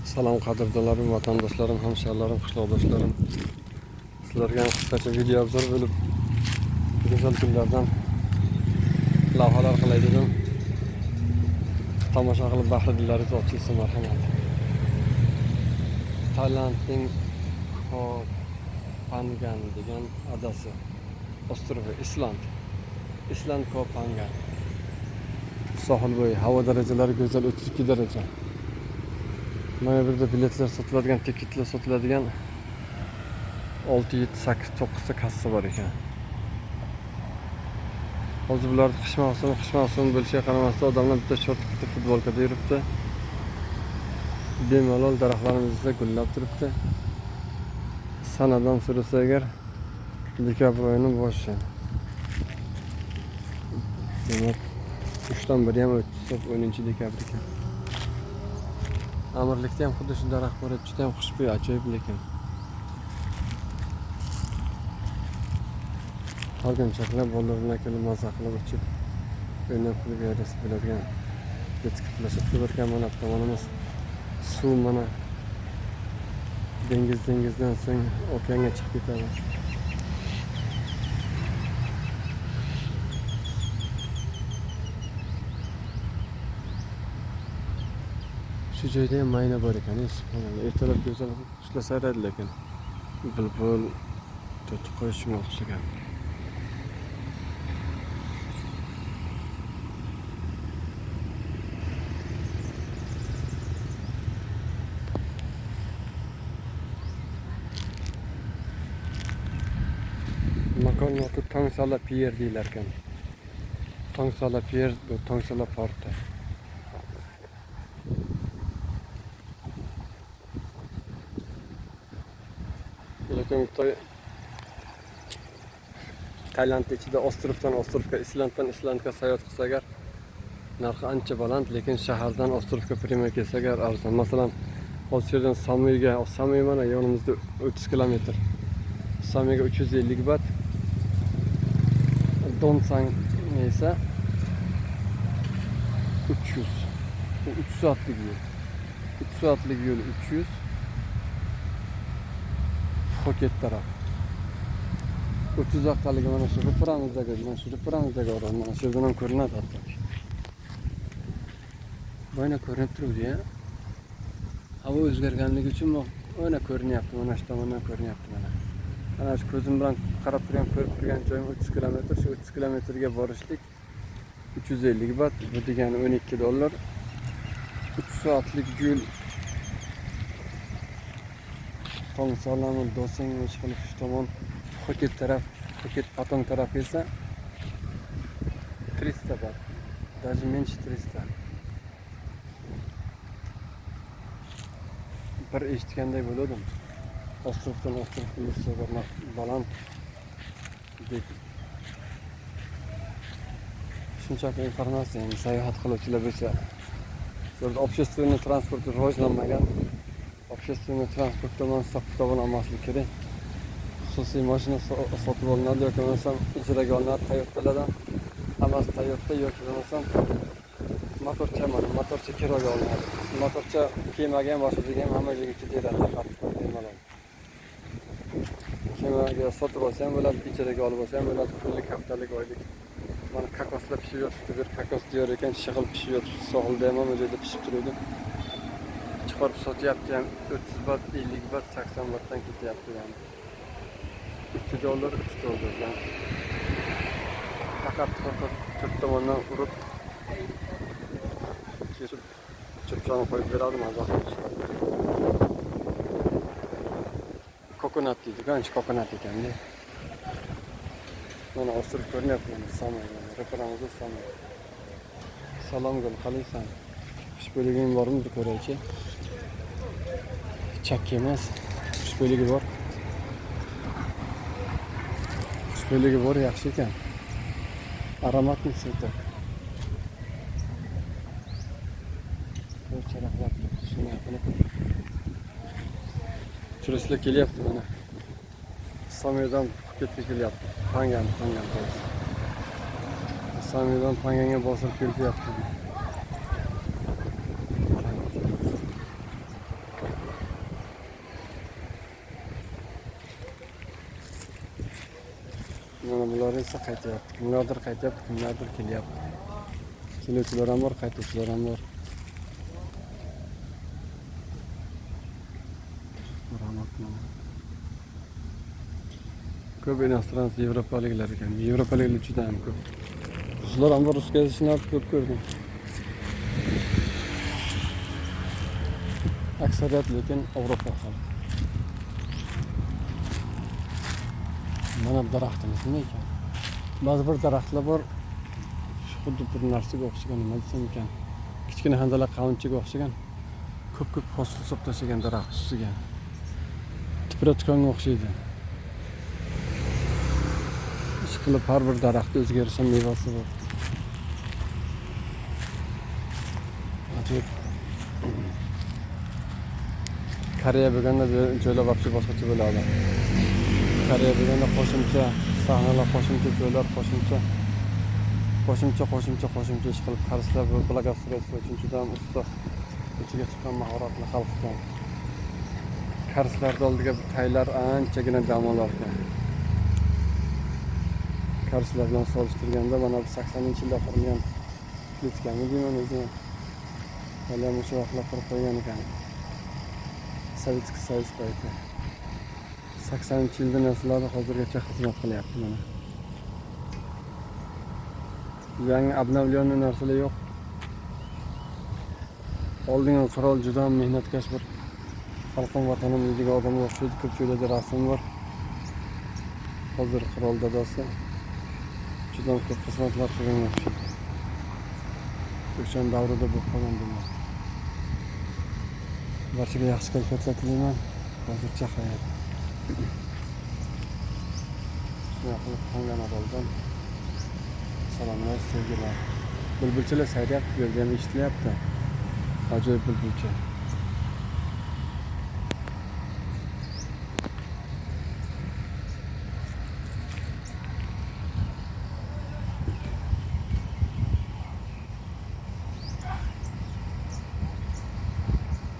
Salom qadrdonlarim, vatandoşlarım, hamshirlarim, qishloqdoshlarim. Sizlarga qisqacha video obzor bo'lib, go'zal kunlardan lavhalar qilay dedim. Tomosha qilib bahridillaringiz ochilsin, marhamat. Tailandning Koh Phangan degan adasi, ostrovi, Island Koh Phangan. Sohil bo'yi havo darajalari go'zal 32 daraja. Mana burada biletler sotiladigan, tiketlar sotiladigan 6, 7, 8, 9 ta kassa bor ekan. Hozir bular qish mavsumi bo'lishiga qaramasdan odamlar bitta short, bitta futbolkada yuribdi. Bemalol daraxtlarimizda gullab turibdi. Sanadan surasa agar dekabr oyining boshi. Demak, 3dan biri ham o'tsa 10-dekabr ekan. Amirlikda ham xuddi shu daraxt bor, juda ham xushbo'y, ajoyib lekin. O'rgimchaklar bolalar bilan kelib maza qilib uchib, o'ynab kulib yarasi bo'ladigan yetkazib turgan mana tomonimiz suv mana dengizdan so'ng okeanga chiqib ketadi. Shu joyda ham mayna bor ekan, subhanalloh. Ertalab go'zal qushlar sayraydi lekin bulbul to'tiqush shunga o'xshagan. Makon notu Tongsala Pier deyilar ekan. Tongsala Pier bu Tongsala porti. Lekin Tailand ichida ostrovdan ostrovga, Islanddan Islandga sayohat qilsa agar narxi ancha baland, lekin shahardan ostrovga prima kelsa agar arzon. Masalan, hozirdan Samuyga mana yonimizda 30 kilometr. Samuyga 350 baht. Donsang esa 300. Bu 3 soatlik yo'l. 3 soatlik yo'l 300. Phuket taraf. 30 daqiqalik mana shu ro'paramizdagi o'rin, mana shu yerdan ham ko'rinadi hatto. Mana ko'rinib turibdi-ya. Havo o'zgarganligi uchun mana ko'rinyapti, mana shu tomondan ko'rinyapti mana. Mana shu ko'zim bilan qarab ko'rib turgan joyim 30 kilometr, shu 30 kilometrga borishlik 350 baht, bu degani $12. 3 soatlik yo'l. Tongsala Doseng chiqib shu tomon Phuket taraf, Phuket Patong taraf esa 300 baht. Даже меньше 300. Bir eshitganday bo'ladim. Ostrovdan yursa baland deb. Shunchaki informatsiya, sayohat qiluvchilar bo'lsa, burada общественный transport rivojlanmagan. Общественный transport tomon hisob-kitobini olmaslik kerak. Xususiy mashina sotib olinadi yoki bo'lmasa ijaraga olinadi Toyota'lardan. Hammasi Toyota yoki bo'lmasa motorcha kiroga olinadi. Motorcha kemaga ham boshqaga ham hamma joyga ketadi faqat bemalol. Kemaga sotib olsa ham bo'ladi, ijaraga olib olsa ham bo'ladi, kunlik, haftalik, oylik. Mana kokoslar pishib yotibdi, bir kokos diyor ekan, shig'il pishib yotibdi, sohilda ham hamma joyda pishib turadi. Chiqarib sotyapti ham 30 baht, 50 baht, 80 bahtdan ketyapti yani. $2, $3 bilan. Faqat to'rt tomondan urib kesib chipchani qo'yib beradi, mazza qilishadi. Kokonat deydi, qancha kokonat ekan-da. Mana ostrov ko'rinyapti, mana Samay, restoranimizda Samay. Salom gul, qalaysan? Xushbo'yliging bormi deb ko'raychi. Chakki emas, xushbo'yligi bor. Xushbo'yligi bor, yaxshi ekan. Aromatli sirti. Charaqlab shuni qilib. Turistlar kelyapti mana. Samuydan Phuketga kelyapti. Phangan to'g'risi. Samuydan Phanganga bosib kelyapti. bular esa qaytyapti. Kimlardir qaytyapti, kimlardir kelyapti. Keluvchilar ham bor, qaytuvchilar ham bor. Ko'p inostrons yevropaliklar ekan. Yevropaliklar juda ham ko'p. Ruslar ham bor, ruscha yozishni ko'p ko'rdim. Aksariyat lekin Avropa xalqi. Mana bu daraxtimiz nima ekan? Ba'zi bir daraxtlar bor, xuddi bir narsaga o'xshagan, nima desam ekan? Kichkina handalak qavunchaga o'xshagan. Ko'p hosil solib tashlagan daraxt ustiga. Tipratikanga o'xshaydi. Ishqilib har bir daraxtda o'ziga yarasha mevasi bor. Ajoyib. Koreya bo'lganda joylar вообще boshqacha bo'ladi. Koreya bo'lganda qo'shimcha sahnalar, qo'shimcha joylar, qo'shimcha ish qilib qarislar va blagostrойство uchun juda ham usta, ichiga chiqqan mahoratli xalq ekan. Karslarning oldiga taylar anchagina dam olar ekan. Karslar bilan solishtirganda mana 80-yilda qurilgan plitkami deyman o'zi. Hali ham o'sha vaqtlar qurib qo'ygan ekan. Sovetskiy Soyuz payti. 80-yilda narsalar hozirgacha xizmat qilyapti mana. Yangi обновленный narsalar yo'q. Oldingi qirol juda ham mehnatkash bir xalqim vatanim deydigan odamga o'xshaydi. Ko'p joylarda rasm bor. Hozir qirol dadasi juda ham ko'p xizmatlar qilgan o'xshaydi. O'shan davrida bo'lib qolgan bunlar. Barchaga yaxshi kayfiyatlar tilayman. Hozircha hayot. Shunday qilib qolgan oroldan salomlar, sevgilar. Bulbulchalar sayrayapti, bu yerda ham eshitilyapti. Ajoyib bulbulcha.